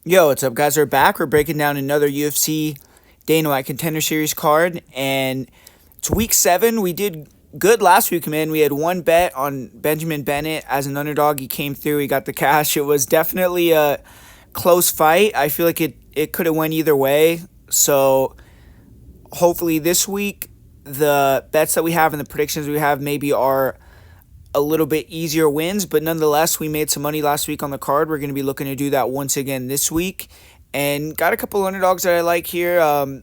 Yo, what's up, guys? We're back. We're breaking down another UFC Dana White Contender Series card, and it's week 7. We did good last week, man. We had one bet on Benjamin Bennett as an underdog. He came through. He got the cash. It was definitely a close fight. I feel like it could have went either way. So hopefully this week, the bets that we have and the predictions we have maybe are a little bit easier wins, but nonetheless, we made some money last week on the card. We're going to be looking to do that once again this week. And got a couple underdogs that I like here,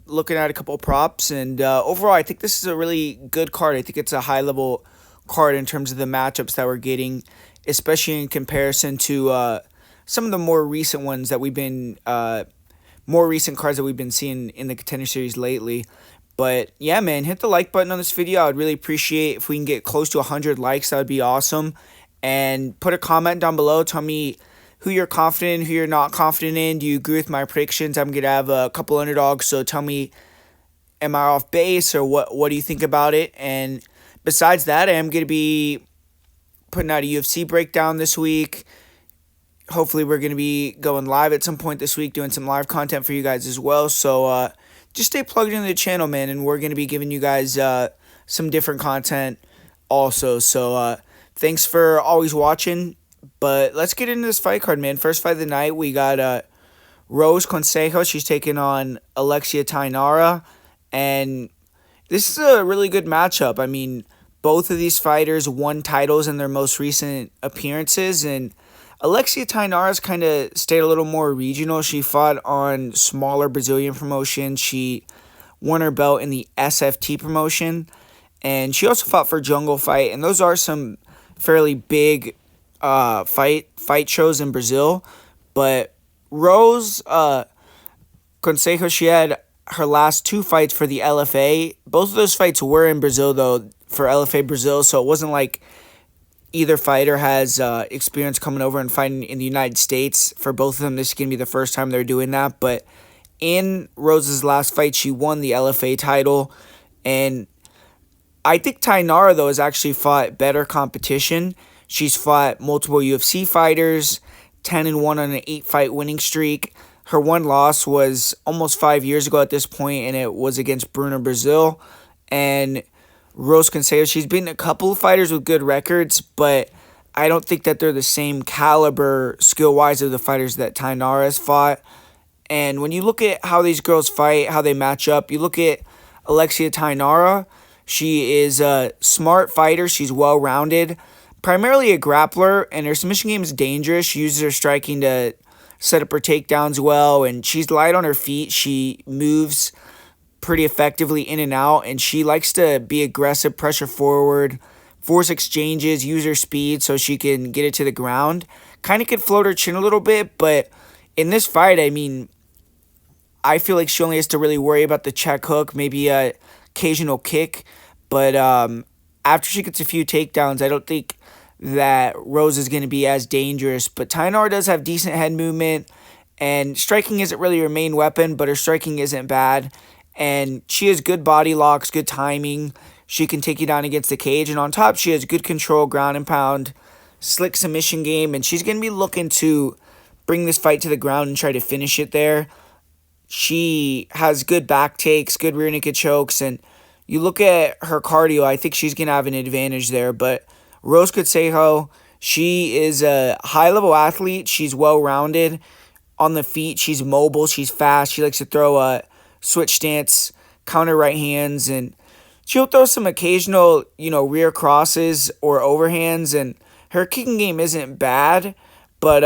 looking at a couple props. And overall, I think this is a really good card. I think it's a high level card in terms of the matchups that we're getting, especially in comparison to some of the more recent ones that we've been, more recent cards that we've been seeing in the Contender Series lately. But yeah, man, hit the like button on this video. I would really appreciate if we can get close to 100 likes. That would be awesome. And put a comment down below. Tell me who you're confident in, who you're not confident in. Do you agree with my predictions? I'm going to have a couple underdogs, so tell me, am I off base or what do you think about it? And besides that, I am going to be putting out a UFC breakdown this week. Hopefully, we're going to be going live at some point this week, doing some live content for you guys as well. So, just stay plugged into the channel, man, and we're going to be giving you guys some different content also. So thanks for always watching, but let's get into this fight card, man. First fight of the night, we got Rosecono. She's taking on Alexia Tinara, and this is a really good matchup. I mean, both of these fighters won titles in their most recent appearances, and Alexia Tinara's kind of stayed a little more regional. She fought on smaller Brazilian promotions. She won her belt in the SFT promotion, and she also fought for Jungle Fight, and those are some fairly big fight shows in Brazil. But Rose Consejo, she had her last 2 fights for the LFA. Both of those fights were in Brazil, though, for LFA Brazil, so it wasn't like either fighter has experience coming over and fighting in the United States. For both of them, this is going to be the first time they're doing that. But in Rose's last fight, she won the LFA title. And I think Tinara, though, has actually fought better competition. She's fought multiple UFC fighters, 10-1 on an 8-fight winning streak. Her one loss was almost 5 years ago at this point, and it was against Bruno Brazil. And Rose Consejo, she's beaten a couple of fighters with good records, but I don't think that they're the same caliber skill-wise of the fighters that Tinara has fought. And when you look at how these girls fight, how they match up, you look at Alexia Tinara. She is a smart fighter. She's well-rounded, primarily a grappler, and her submission game is dangerous. She uses her striking to set up her takedowns well, and she's light on her feet. She moves pretty effectively in and out, and she likes to be aggressive, pressure forward, force exchanges, use her speed so she can get it to the ground. Kind of can float her chin a little bit, but in this fight, I mean, I feel like she only has to really worry about the check hook, maybe a occasional kick, but after she gets a few takedowns, I don't think that Rose is going to be as dangerous. But Tinara does have decent head movement, and striking isn't really her main weapon, but her striking isn't bad. And she has good body locks, good timing. She can take you down against the cage. And on top, she has good control, ground and pound, slick submission game. And she's going to be looking to bring this fight to the ground and try to finish it there. She has good back takes, good rear naked chokes. And you look at her cardio, I think she's going to have an advantage there. But Rose Consejo, she is a high-level athlete. She's well-rounded on the feet. She's mobile. She's fast. She likes to throw a switch stance, counter right hands, and she'll throw some occasional, rear crosses or overhands, and her kicking game isn't bad, but,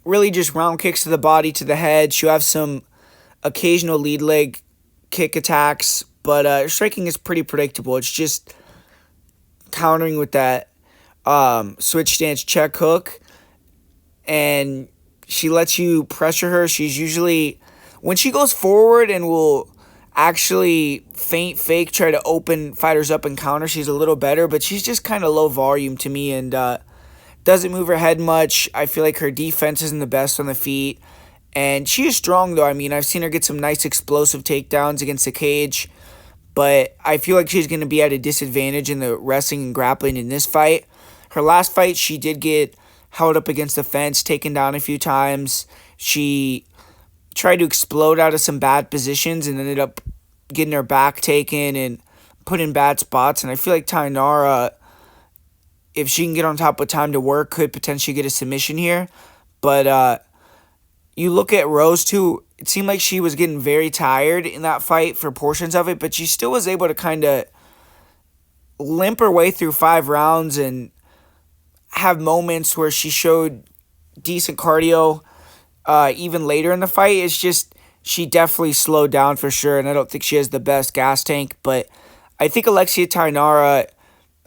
really just round kicks to the body, to the head. She'll have some occasional lead leg kick attacks, but her striking is pretty predictable. It's just countering with that switch stance check hook, and she lets you pressure her. She's usually, when she goes forward and will actually feint, fake, try to open fighters up and counter, she's a little better, but she's just kind of low volume to me and doesn't move her head much. I feel like her defense isn't the best on the feet, and she is strong, though. I mean, I've seen her get some nice explosive takedowns against the cage, but I feel like she's going to be at a disadvantage in the wrestling and grappling in this fight. Her last fight, she did get held up against the fence, taken down a few times. She tried to explode out of some bad positions and ended up getting her back taken and put in bad spots. And I feel like Tinara, if she can get on top with time to work, could potentially get a submission here. But you look at Rose too, it seemed like she was getting very tired in that fight for portions of it, but she still was able to kind of limp her way through 5 rounds and have moments where she showed decent cardio even later in the fight. It's just she definitely slowed down for sure, and I don't think she has the best gas tank, but I think Alexia Tinara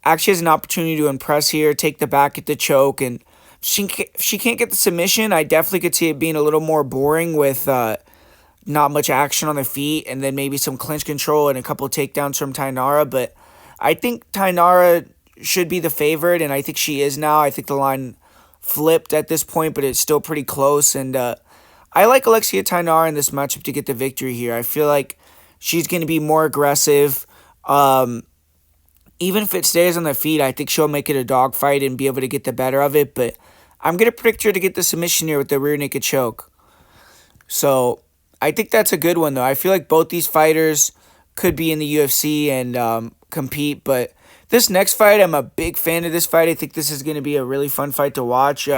actually has an opportunity to impress here, take the back at the choke, and if she can't get the submission, I definitely could see it being a little more boring with not much action on the feet, and then maybe some clinch control and a couple of takedowns from Tinara. But I think Tinara should be the favorite, and I think she is now. I think the line flipped at this point, but it's still pretty close. And I like Alexia Tinara in this matchup to get the victory here. I feel like she's going to be more aggressive. Even if it stays on the feet, I think she'll make it a dogfight and be able to get the better of it. But I'm going to predict her to get the submission here with the rear naked choke. So I think that's a good one, though. I feel like both these fighters could be in the UFC and compete. But this next fight, I'm a big fan of this fight. I think this is going to be a really fun fight to watch.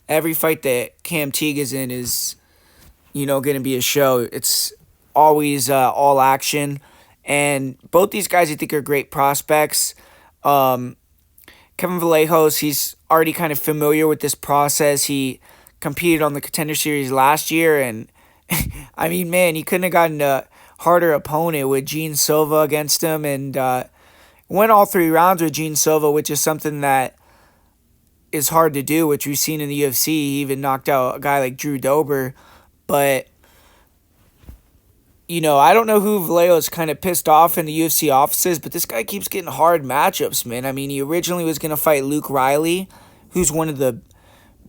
Every fight that Cam Teague is in is, going to be a show. It's always all action. And both these guys, I think, are great prospects. Kevin Vallejos, he's already kind of familiar with this process. He competed on the Contender Series last year, and I mean, man, he couldn't have gotten a harder opponent with Gene Silva against him, and went all 3 rounds with Gene Silva, which is something that is hard to do, which we've seen in the UFC. He even knocked out a guy like Drew Dober, but I don't know who Vallejos kind of pissed off in the UFC offices, but this guy keeps getting hard matchups, man. I mean, he originally was going to fight Luke Riley, who's one of the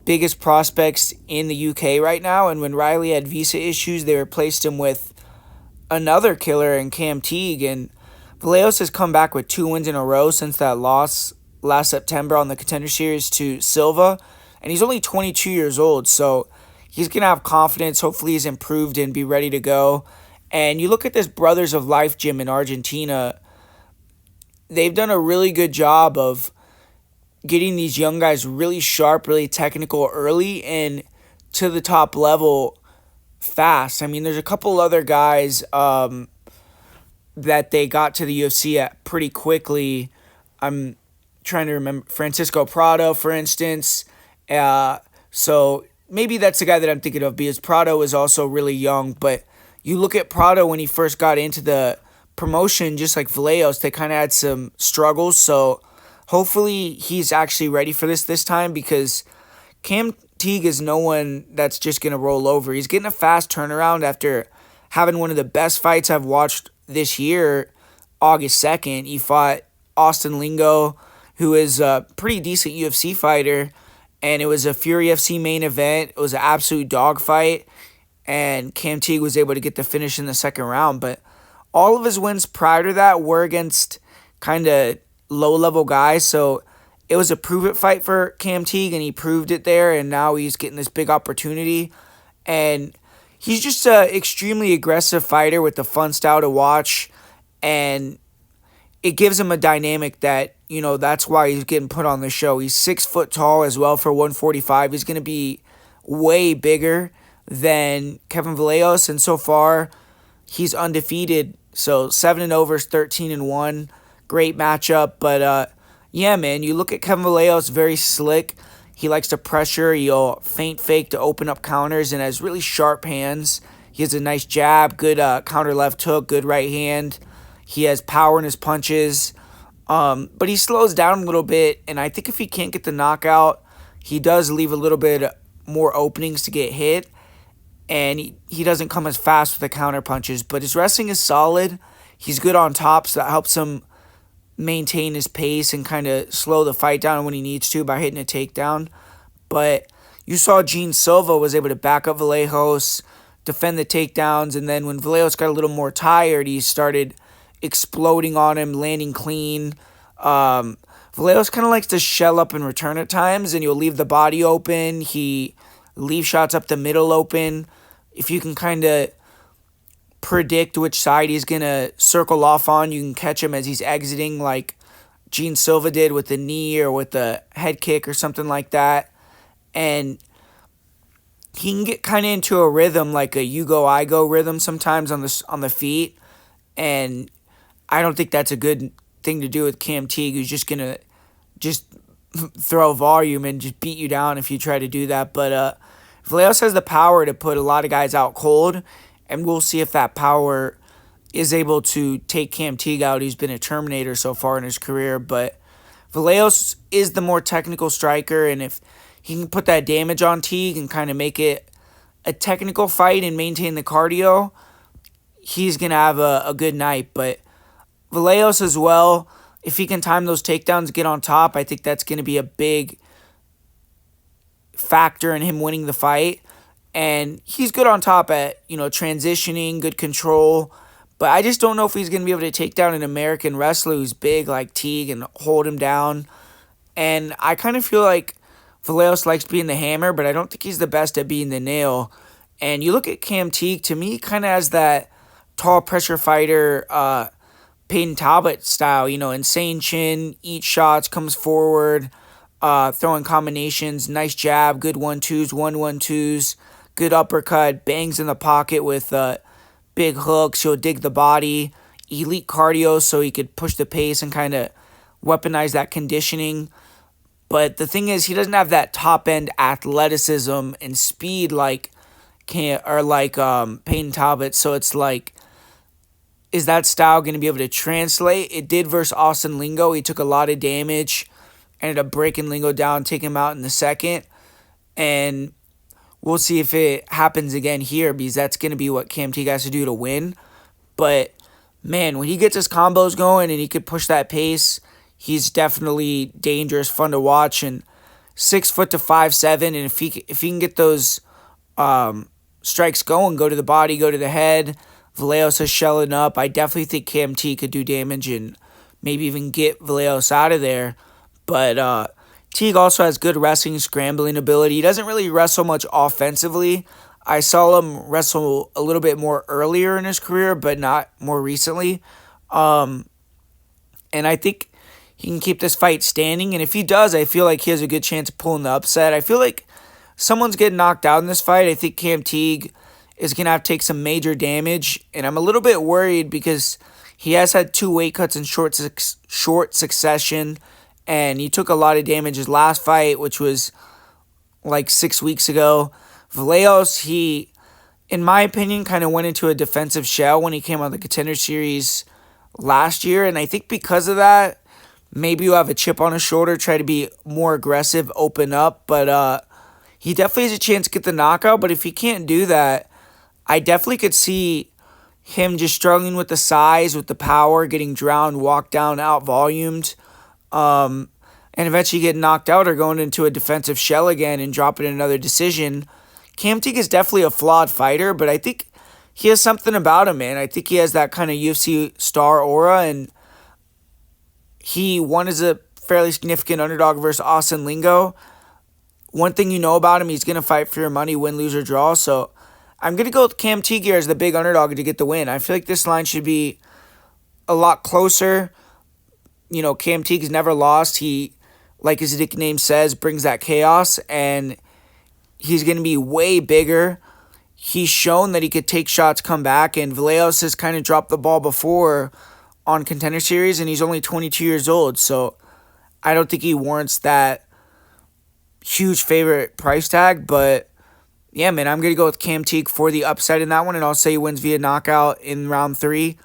biggest prospects in the UK right now, and when Riley had visa issues, they replaced him with another killer in Cam Teague, and Vallejos has come back with 2 wins in a row since that loss last September on the Contender Series to Silva, and he's only 22 years old, so he's going to have confidence. Hopefully he's improved and be ready to go. And you look at this Brothers of Life gym in Argentina, they've done a really good job of getting these young guys really sharp, really technical early and to the top level fast. I mean, there's a couple other guys that they got to the UFC at pretty quickly. I'm trying to remember. Francisco Prado, for instance. So maybe that's the guy that I'm thinking of because Prado is also really young, but you look at Prado when he first got into the promotion, just like Vallejos, they kind of had some struggles. So hopefully he's actually ready for this time because Cam Teague is no one that's just going to roll over. He's getting a fast turnaround after having one of the best fights I've watched this year, August 2nd. He fought Austin Lingo, who is a pretty decent UFC fighter, and it was a Fury FC main event. It was an absolute dogfight. And Cam Teague was able to get the finish in the second round. But all of his wins prior to that were against kind of low-level guys. So it was a prove-it fight for Cam Teague, and he proved it there. And now he's getting this big opportunity. And he's just an extremely aggressive fighter with a fun style to watch. And it gives him a dynamic that, that's why he's getting put on the show. He's 6 foot tall as well for 145. He's going to be way bigger than Kevin Vallejos, and so far he's undefeated. So 7-0 versus 13-1, great matchup. But yeah, man, you look at Kevin Vallejos, very slick. He likes to pressure. He'll feint fake to open up counters and has really sharp hands. He has a nice jab, good counter left hook, good right hand. He has power in his punches, but he slows down a little bit. And I think if he can't get the knockout, he does leave a little bit more openings to get hit. And he doesn't come as fast with the counter punches, but his wrestling is solid. He's good on top, so that helps him maintain his pace and kind of slow the fight down when he needs to by hitting a takedown. But you saw Gene Silva was able to back up Vallejos, defend the takedowns, and then when Vallejos got a little more tired, he started exploding on him, landing clean, Vallejos kind of likes to shell up and return at times, and you'll leave the body open. He leaves shots up the middle open. If you can kind of predict which side he's going to circle off on, you can catch him as he's exiting, like Gene Silva did with the knee or with the head kick or something like that. And he can get kind of into a rhythm, like a you go, I go rhythm sometimes on the feet. And I don't think that's a good thing to do with Cam Teague, who's just going to just throw volume and just beat you down if you try to do that. But Vallejos has the power to put a lot of guys out cold, and we'll see if that power is able to take Cam Teague out. He's been a Terminator so far in his career, but Vallejos is the more technical striker, and if he can put that damage on Teague and kind of make it a technical fight and maintain the cardio, he's going to have a good night. But Vallejos as well, if he can time those takedowns, get on top, I think that's going to be a big factor in him winning the fight. And he's good on top at, transitioning, good control. But I just don't know if he's going to be able to take down an American wrestler who's big like Teague and hold him down. And I kind of feel like Vallejos likes being the hammer, but I don't think he's the best at being the nail. And you look at Cam Teague, to me, kind of has that tall pressure fighter, Peyton Talbot style, insane chin, eat shots, comes forward, throwing combinations, nice jab, good 1-2s, 1-1-2s, good uppercut, bangs in the pocket with big hooks. He'll dig the body, elite cardio so he could push the pace and kind of weaponize that conditioning. But the thing is, he doesn't have that top end athleticism and speed like Peyton Talbot. So it's like, is that style going to be able to translate? It did versus Austin Lingo. He took a lot of damage, ended up breaking Lingo down, taking him out in the second. And we'll see if it happens again here, because that's going to be what Cam Teague has to do to win. But, man, when he gets his combos going and he could push that pace, he's definitely dangerous, fun to watch. And 6 foot to 5'7", and if he can get those strikes going, go to the body, go to the head, Vallejos is shelling up, I definitely think Cam Teague could do damage and maybe even get Vallejos out of there. But Teague also has good wrestling, scrambling ability. He doesn't really wrestle much offensively. I saw him wrestle a little bit more earlier in his career, but not more recently. And I think he can keep this fight standing. And if he does, I feel like he has a good chance of pulling the upset. I feel like someone's getting knocked out in this fight. I think Cam Teague is going to have to take some major damage. And I'm a little bit worried because he has had 2 weight cuts in short succession. And he took a lot of damage his last fight, which was like 6 weeks ago. Vallejos, he, in my opinion, kind of went into a defensive shell when he came on the Contender Series last year. And I think because of that, maybe you have a chip on his shoulder, try to be more aggressive, open up. But he definitely has a chance to get the knockout. But if he can't do that, I definitely could see him just struggling with the size, with the power, getting drowned, walked down, out-volumed. And eventually get knocked out or going into a defensive shell again and dropping another decision. Cam Teague is definitely a flawed fighter, but I think he has something about him, man. I think he has that kind of UFC star aura, and he won as a fairly significant underdog versus Austin Lingo. One thing you know about him, he's going to fight for your money, win, lose, or draw. So I'm going to go with Cam Teague here as the big underdog to get the win. I feel like this line should be a lot closer. Cam Teague's never lost. He, like his nickname says, brings that chaos, and he's going to be way bigger. He's shown that he could take shots, come back, and Vallejos has kind of dropped the ball before on Contender Series, and he's only 22 years old, so I don't think he warrants that huge favorite price tag. But yeah, man, I'm going to go with Cam Teague for the upside in that one, and I'll say he wins via knockout in round 3.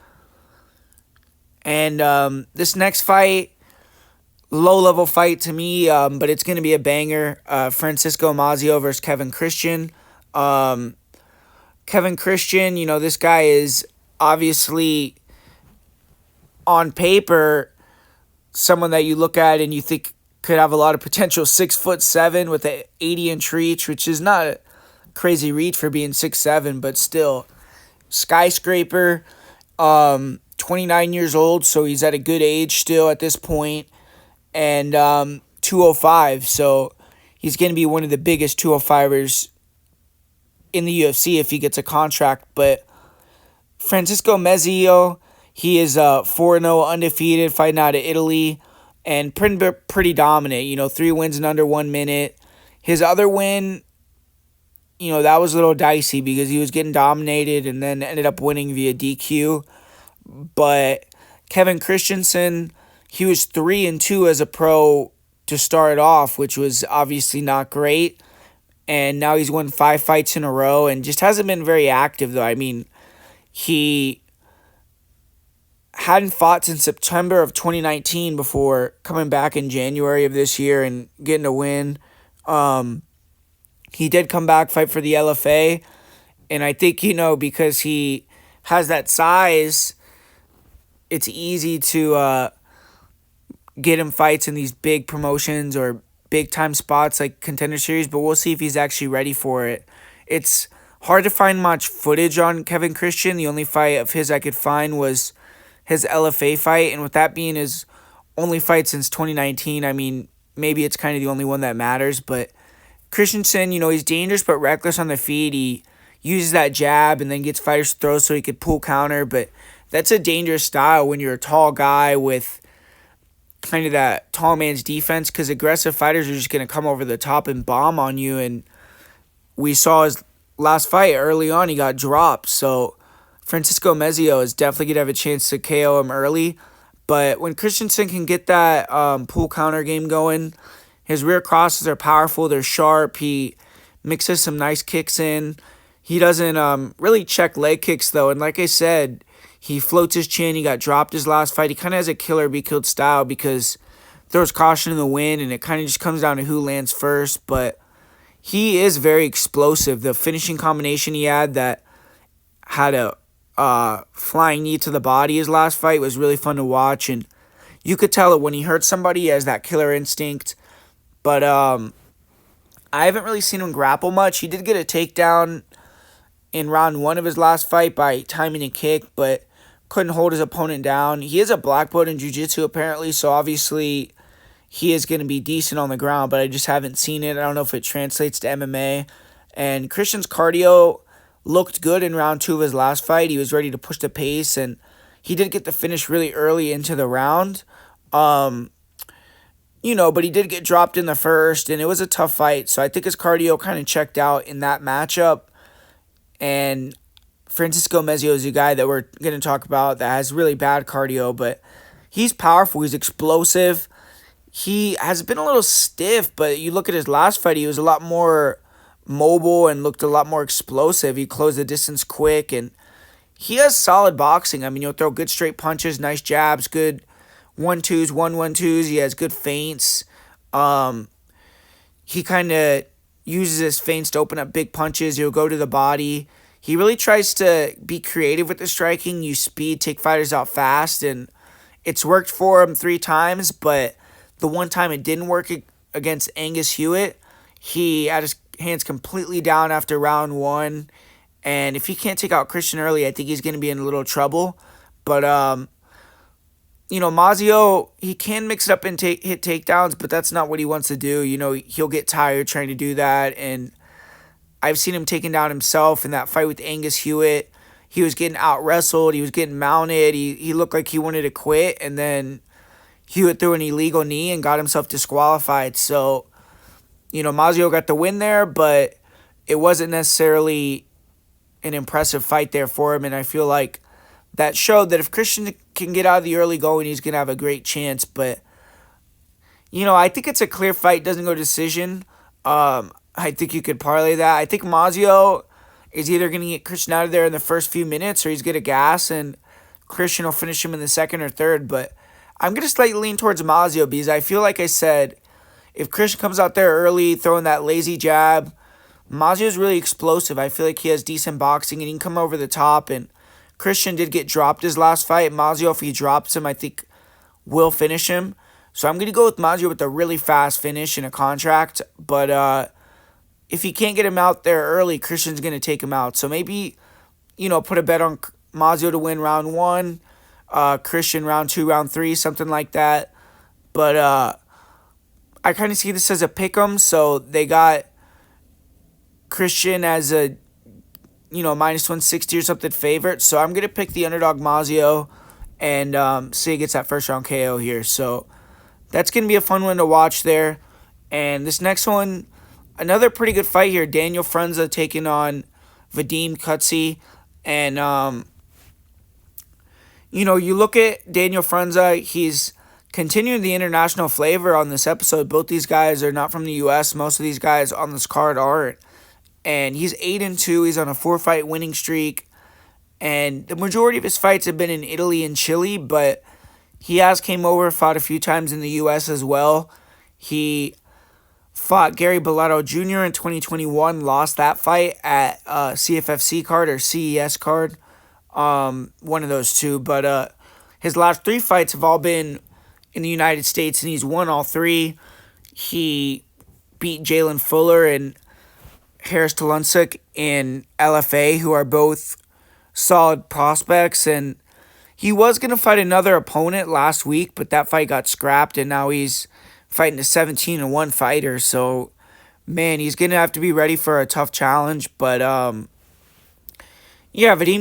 And this next fight, low-level fight to me, but it's going to be a banger. Francisco Mazio versus Kevin Christian. Kevin Christian, this guy is obviously, on paper, someone that you look at and you think could have a lot of potential. 6'7" with an 80-inch reach, which is not a crazy reach for being 6'7", but still. Skyscraper, 29 years old, so he's at a good age still at this point. and 205. So he's going to be one of the biggest 205ers in the UFC if he gets a contract. But Francisco Mezio, he is 4-0 undefeated, fighting out of Italy, and pretty dominant. 3 wins in under 1 minute. His other win, that was a little dicey because he was getting dominated and then ended up winning via DQ. But Kevin Christensen, he was 3-2 as a pro to start off, which was obviously not great. And now he's won 5 fights in a row and just hasn't been very active, though. I mean, he hadn't fought since September of 2019 before coming back in January of this year and getting a win. He did come back, fight for the LFA. And I think, because he has that size, it's easy to get him fights in these big promotions or big time spots like Contender Series, but we'll see if he's actually ready for it. It's hard to find much footage on Kevin Christian. The only fight of his I could find was his LFA fight, and with that being his only fight since 2019, I mean, maybe it's kind of the only one that matters, but Christensen, he's dangerous but reckless on the feet. He uses that jab and then gets fighters to throw so he could pull counter, but that's a dangerous style when you're a tall guy with kind of that tall man's defense, because aggressive fighters are just going to come over the top and bomb on you, and we saw his last fight early on, he got dropped, so Francisco Mezio is definitely going to have a chance to KO him early, but when Christensen can get that pull counter game going, his rear crosses are powerful, they're sharp, he mixes some nice kicks in, he doesn't really check leg kicks though, and like I said, he floats his chin. He got dropped his last fight. He kind of has a kill or be killed style because throws caution in the wind, and it kind of just comes down to who lands first. But he is very explosive. The finishing combination he had that had a flying knee to the body his last fight was really fun to watch, and you could tell it when he hurt somebody, he has that killer instinct. But I haven't really seen him grapple much. He did get a takedown in round 1 of his last fight by timing a kick, but couldn't hold his opponent down. He is a black belt in jiu-jitsu apparently, so obviously he is going to be decent on the ground, but I just haven't seen it. I don't know if it translates to MMA. And Christian's cardio looked good in round 2 of his last fight. He was ready to push the pace, and he did get the finish really early into the round. But he did get dropped in the first, and it was a tough fight, so I think his cardio kind of checked out in that matchup. And Francisco Mezio is a guy that we're going to talk about that has really bad cardio, but he's powerful. He's explosive. He has been a little stiff, but you look at his last fight, he was a lot more mobile and looked a lot more explosive. He closed the distance quick, and he has solid boxing. I mean, he'll throw good straight punches, nice jabs, good 1-2s, 1-1-2s. He has good feints. He kind of uses his feints to open up big punches. He'll go to the body. He really tries to be creative with the striking, use speed, take fighters out fast, and it's worked for him 3 times, but the one time it didn't work against Angus Hewitt, he had his hands completely down after round 1, and if he can't take out Christian early, I think he's going to be in a little trouble. But, Mazio, he can mix it up and hit takedowns, but that's not what he wants to do. He'll get tired trying to do that, and I've seen him taken down himself in that fight with Angus Hewitt. He was getting out-wrestled. He was getting mounted. He looked like he wanted to quit, and then Hewitt threw an illegal knee and got himself disqualified. So, Mazio got the win there, but it wasn't necessarily an impressive fight there for him, and I feel like that showed that if Christian can get out of the early going, he's going to have a great chance. But, I think it's a clear fight. Doesn't go decision. I think you could parlay that. I think Mazio is either going to get Christian out of there in the first few minutes, or he's going to gas, and Christian will finish him in the second or third. But I'm going to slightly lean towards Mazio because I feel like I said, if Christian comes out there early, throwing that lazy jab, Mazio is really explosive. I feel like he has decent boxing, and he can come over the top, and Christian did get dropped his last fight. Mazio, if he drops him, I think will finish him. So I'm going to go with Mazio with a really fast finish and a contract. But if he can't get him out there early, Christian's going to take him out. So maybe, put a bet on Mazio to win round 1, Christian round 2, round 3, something like that. But I kind of see this as a pick'em. So they got Christian as a minus 160 or something favorite. So I'm gonna pick the underdog Maio and say he gets that first round KO here. So that's gonna be a fun one to watch there. And this next one, another pretty good fight here. Daniel Frunza taking on Vadim Kutsi. And, you look at Daniel Frunza, he's continuing the international flavor on this episode. Both these guys are not from the U.S. Most of these guys on this card aren't. And he's 8-2. He's on a 4-fight winning streak. And the majority of his fights have been in Italy and Chile, but he has came over, fought a few times in the U.S. as well. He fought Gary Belletto Jr. in 2021, lost that fight at CFFC card or CES card, one of those two. But his last 3 fights have all been in the United States, and he's won all 3. He beat Jalen Fuller and Harris Tolunsuk in LFA, who are both solid prospects, and he was going to fight another opponent last week, but that fight got scrapped, and now he's fighting a 17-1 fighter. So, man, he's going to have to be ready for a tough challenge. But, Vadim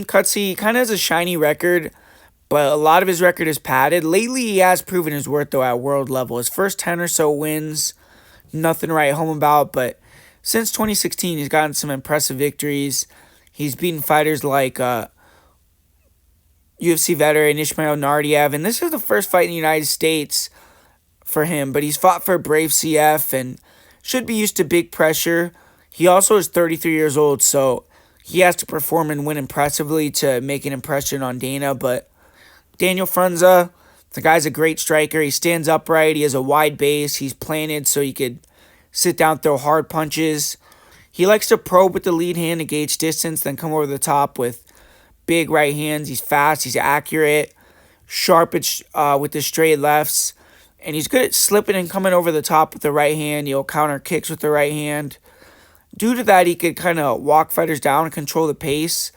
Kutsi kind of has a shiny record, but a lot of his record is padded. Lately, he has proven his worth, though, at world level. His first 10 or so wins, nothing to write home about, but since 2016, he's gotten some impressive victories. He's beaten fighters like UFC veteran Ismail Nardiev, and this is the first fight in the United States for him, but he's fought for Brave CF and should be used to big pressure. He also is 33 years old, so he has to perform and win impressively to make an impression on Dana. But Daniel Frunza, the guy's a great striker. He stands upright. He has a wide base. He's planted so he could sit down, throw hard punches. He likes to probe with the lead hand to gauge distance, then come over the top with big right hands. He's fast. He's accurate. Sharp with the straight lefts. And he's good at slipping and coming over the top with the right hand. He'll counter kicks with the right hand. Due to that, he could kind of walk fighters down and control the pace.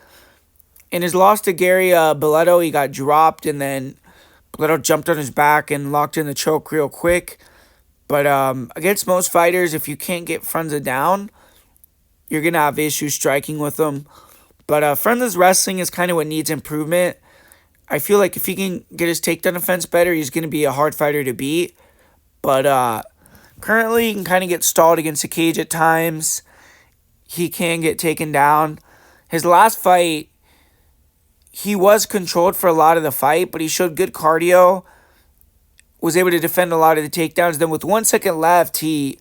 In his loss to Gary Belletto, he got dropped, and then Belletto jumped on his back and locked in the choke real quick. But against most fighters, if you can't get Frunza down, you're going to have issues striking with him. But Frunza's wrestling is kind of what needs improvement. I feel like if he can get his takedown defense better, he's going to be a hard fighter to beat. But currently, he can kind of get stalled against the cage at times. He can get taken down. His last fight, he was controlled for a lot of the fight, but he showed good cardio, was able to defend a lot of the takedowns. Then with 1 second left, he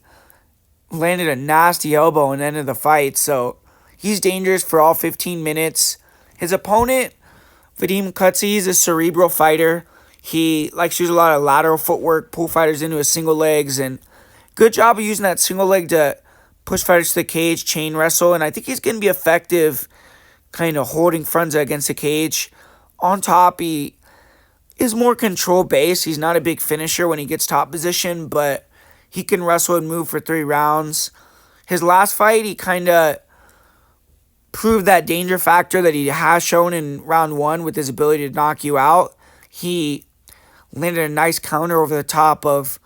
landed a nasty elbow and ended the fight. So he's dangerous for all 15 minutes. His opponent, Vadim Kutsi, is a cerebral fighter. He likes to use a lot of lateral footwork, pull fighters into his single legs, and good job of using that single leg to push fighters to the cage, chain wrestle, and I think he's going to be effective kind of holding Frunza against the cage. On top, he is more control-based. He's not a big finisher when he gets top position, but he can wrestle and move for 3 rounds. His last fight, he kind of proved that danger factor that he has shown in round 1 with his ability to knock you out. He landed a nice counter over the top of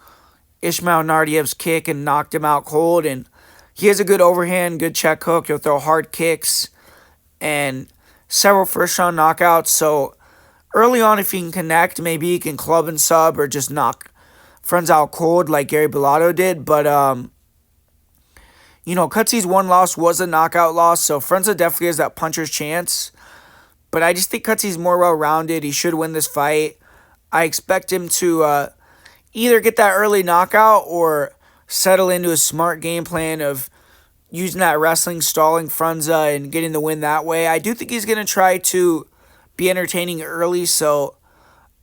Ismail Nardiev's kick and knocked him out cold. And he has a good overhand, good check hook. He'll throw hard kicks and several first-round knockouts. So early on, if he can connect, maybe he can club and sub or just knock Frunza out cold like Gary Belletto did. But, Kutsi's one loss was a knockout loss, so Frunza definitely has that puncher's chance. But I just think Kutsi's more well-rounded. He should win this fight. I expect him to either get that early knockout or settle into a smart game plan of using that wrestling, stalling Frunza, and getting the win that way. I do think he's going to try to be entertaining early, so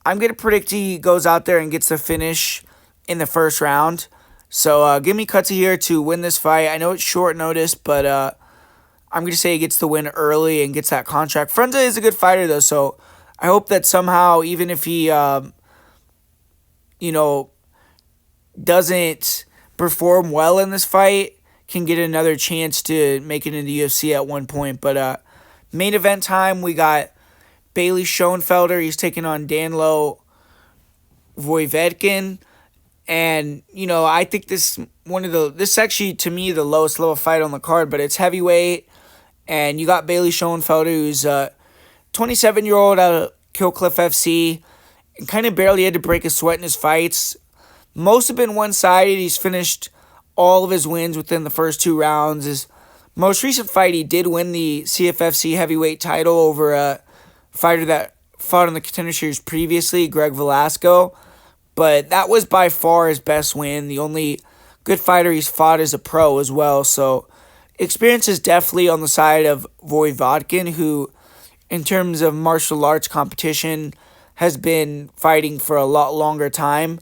I'm going to predict he goes out there and gets the finish in the first round. So give me Kutsi here to win this fight. I know it's short notice, but I'm going to say he gets the win early and gets that contract. Frunza is a good fighter, though, so I hope that somehow, even if he, doesn't perform well in this fight, can get another chance to make it in the UFC at one point. But main event time, we got Bailey Schoenfelder. He's taking on Danilo Voivodkin. And, I think this is actually, to me, the lowest level fight on the card, but it's heavyweight. And you got Bailey Schoenfelder, who's a 27-year-old out of Killcliff FC, and kind of barely had to break a sweat in his fights. Most have been one-sided. He's finished all of his wins within the first 2 rounds. His most recent fight, he did win the CFFC heavyweight title over a fighter that fought in the Contender Series previously, Greg Velasquez. But that was by far his best win. The only good fighter he's fought as a pro as well. So experience is definitely on the side of Voivodkin, who, in terms of martial arts competition, has been fighting for a lot longer time.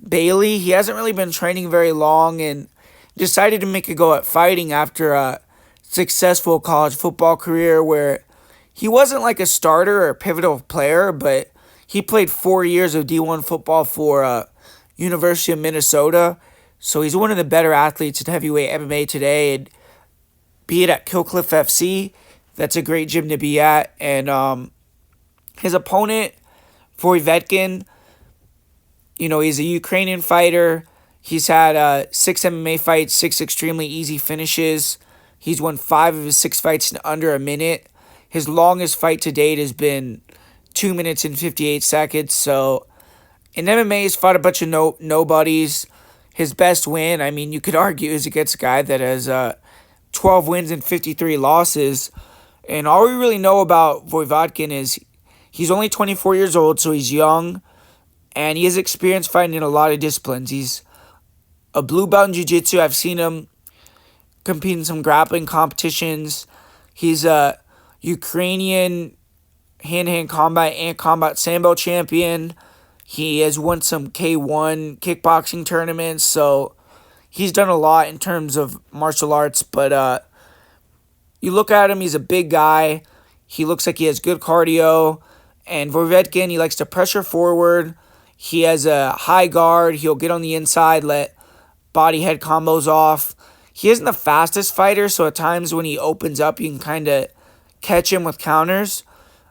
Bailey, he hasn't really been training very long and decided to make a go at fighting after a successful college football career where he wasn't like a starter or a pivotal player, but he played 4 years of D1 football for University of Minnesota. So he's one of the better athletes in heavyweight MMA today. And be it at Killcliff FC, that's a great gym to be at. And his opponent, Voivodkin, he's a Ukrainian fighter. He's had 6 MMA fights, 6 extremely easy finishes. He's won 5 of his 6 fights in under a minute. His longest fight to date has been 2 minutes and 58 seconds. So in MMA, he's fought a bunch of nobodies. His best win, you could argue, is against a guy that has 12 wins and 53 losses. And all we really know about Voivodkin is he's only 24 years old, so he's young. And he has experience fighting in a lot of disciplines. He's a blue belt in jiu-jitsu. I've seen him compete in some grappling competitions. He's a Ukrainian hand-to-hand combat and combat sambo champion. He has won some K1 kickboxing tournaments, so he's done a lot in terms of martial arts. But you look at him, he's a big guy. He looks like he has good cardio. And Voivodkin, he likes to pressure forward. He has a high guard. He'll get on the inside, let body-head combos off. He isn't the fastest fighter, so at times when he opens up, you can kind of catch him with counters.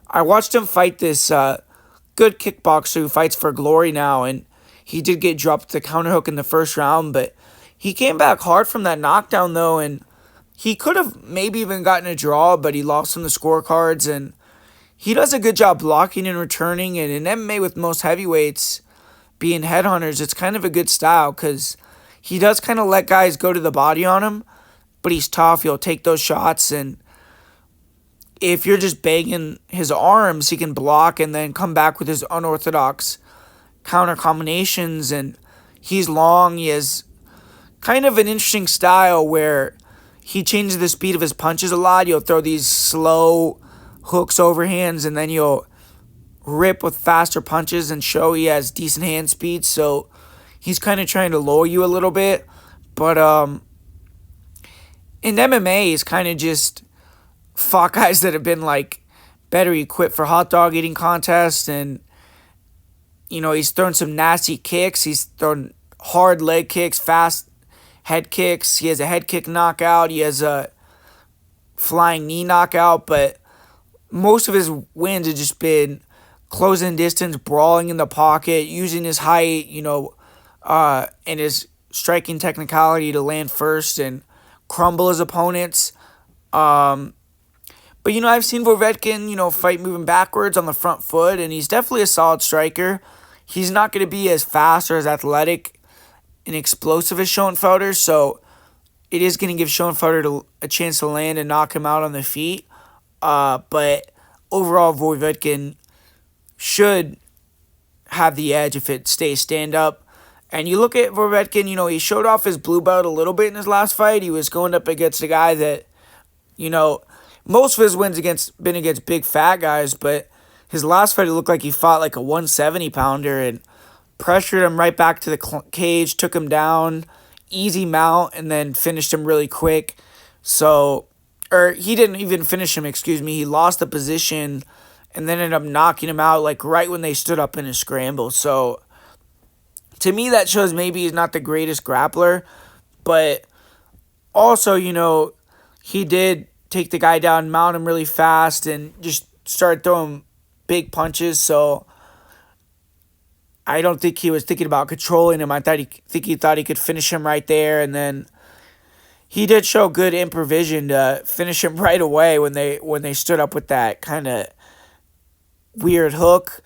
I watched him fight this good kickboxer who fights for Glory now, and he did get dropped the counter hook in the first round, but he came back hard from that knockdown, though, and he could have maybe even gotten a draw, but he lost on the scorecards, and he does a good job blocking and returning, and in MMA with most heavyweights being headhunters, it's kind of a good style because he does kind of let guys go to the body on him, but he's tough. He'll take those shots, and if you're just banging his arms, he can block and then come back with his unorthodox counter combinations, and he's long. He has kind of an interesting style where he changes the speed of his punches a lot. He'll throw these slow hooks overhands, and then he'll rip with faster punches and show he has decent hand speed. So he's kind of trying to lull you a little bit. But in MMA, he's kind of just fought guys that have been like better equipped for hot dog eating contests, and he's thrown some nasty kicks. He's thrown hard leg kicks, fast head kicks. He has a head kick knockout. He has a flying knee knockout, but most of his wins have just been closing distance, brawling in the pocket, using his height, and his striking technicality to land first and crumble his opponents. But, I've seen Voivodkin, fight moving backwards on the front foot, and he's definitely a solid striker. He's not going to be as fast or as athletic and explosive as Schoenfelder, so it is going to give Schoenfelder a chance to land and knock him out on the feet. But overall, Voivodkin should have the edge if it stays stand-up. And you look at Voivodkin, he showed off his blue belt a little bit in his last fight. He was going up against a guy that, most of his wins been against big fat guys, but his last fight, it looked like he fought like a 170-pounder and pressured him right back to the cage, took him down, easy mount, and then finished him really quick. Or he didn't even finish him, he lost the position and then ended up knocking him out like right when they stood up in a scramble. So to me, that shows maybe he's not the greatest grappler, but also, he did take the guy down, mount him really fast, and just start throwing big punches. So I don't think he was thinking about controlling him. I think he thought he could finish him right there, and then he did show good improvision to finish him right away when they stood up with that kind of weird hook.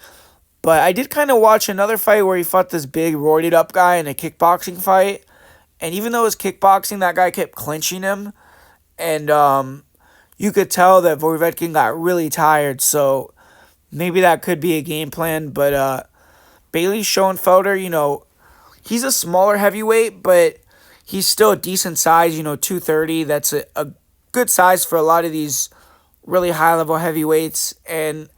But I did kind of watch another fight where he fought this big roided up guy in a kickboxing fight, and even though it was kickboxing, that guy kept clinching him, and you could tell that Povetkin got really tired. So maybe that could be a game plan. But Bailey's showing Felder, he's a smaller heavyweight, but he's still a decent size, 230. That's a good size for a lot of these really high-level heavyweights. And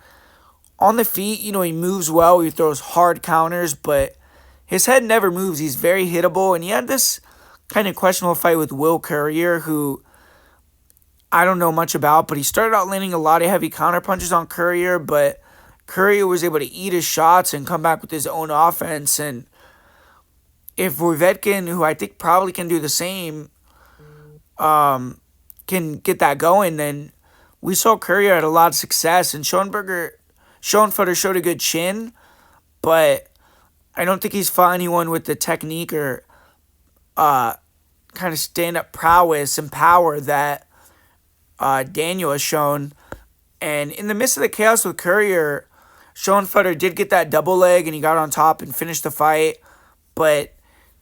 on the feet, he moves well. He throws hard counters, but his head never moves. He's very hittable. And he had this kind of questionable fight with Will Courier, who I don't know much about, but he started out landing a lot of heavy counter punches on Courier, but Courier was able to eat his shots and come back with his own offense. And if Povetkin, who I think probably can do the same, can get that going, then we saw Courier had a lot of success. And Schoenfelder showed a good chin, but I don't think he's fought anyone with the technique or kind of stand-up prowess and power that Daniel has shown. And in the midst of the chaos with Courier, Schoenfelder did get that double leg and he got on top and finished the fight, but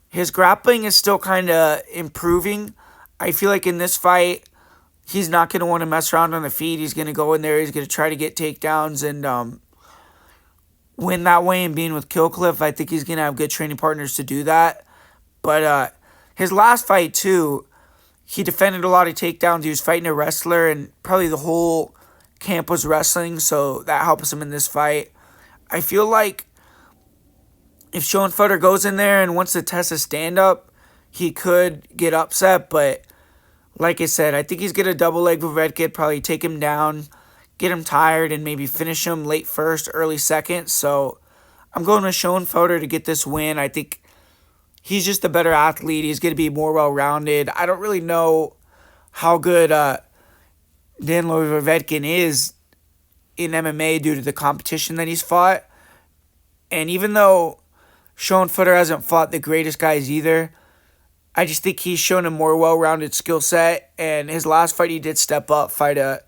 his grappling is still kind of improving. I feel like in this fight, he's not going to want to mess around on the feet. He's going to go in there. He's going to try to get takedowns and win that way. And being with Killcliff, I think he's going to have good training partners to do that. But his last fight, too, he defended a lot of takedowns. He was fighting a wrestler, and probably the whole camp was wrestling, so that helps him in this fight. I feel like if Schoenfelder goes in there and wants to test a stand-up, he could get upset, but like I said, I think he's going to double leg Povetkin, probably take him down, get him tired, and maybe finish him late first, early second. So I'm going with Schoenfelder to get this win. I think he's just a better athlete. He's going to be more well-rounded. I don't really know how good Danilo Povetkin is in MMA due to the competition that he's fought. And even though Schoenfelder hasn't fought the greatest guys either, I just think he's shown a more well-rounded skill set. And his last fight, he did step up, fight a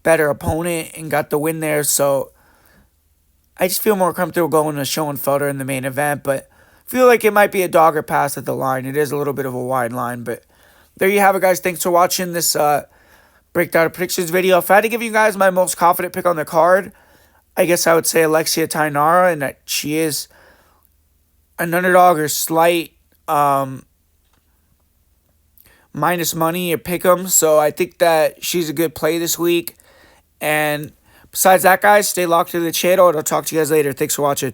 better opponent, and got the win there. So I just feel more comfortable going to Schoenfelder in the main event. But I feel like it might be a dog or pass at the line. It is a little bit of a wide line. But there you have it, guys. Thanks for watching this breakdown of predictions video. If I had to give you guys my most confident pick on the card, I guess I would say Alexia Tinara, and that she is an underdog or slight minus money or pick 'em. So I think that she's a good play this week. And besides that, guys, stay locked to the channel, and I'll talk to you guys later. Thanks for watching.